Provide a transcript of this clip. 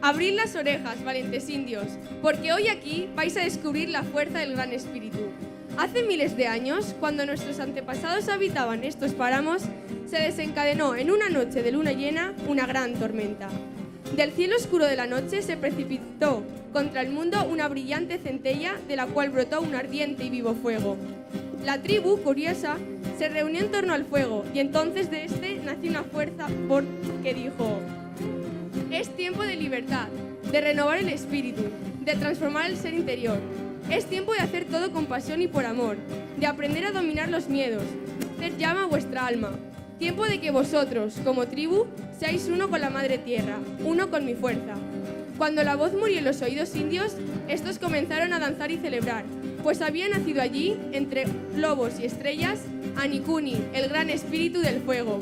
Abrid las orejas, valientes indios, porque hoy aquí vais a descubrir la fuerza del Gran Espíritu. Hace miles de años, cuando nuestros antepasados habitaban estos páramos, se desencadenó en una noche de luna llena una gran tormenta. Del cielo oscuro de la noche se precipitó contra el mundo una brillante centella de la cual brotó un ardiente y vivo fuego. La tribu, curiosa, se reunió en torno al fuego y entonces de este nació una fuerza que dijo: es tiempo de libertad, de renovar el espíritu, de transformar el ser interior. Es tiempo de hacer todo con pasión y por amor, de aprender a dominar los miedos, de hacer llama a vuestra alma. Tiempo de que vosotros, como tribu, seáis uno con la madre tierra, uno con mi fuerza. Cuando la voz murió en los oídos indios, estos comenzaron a danzar y celebrar, pues había nacido allí, entre lobos y estrellas, Anikuni, el gran espíritu del fuego.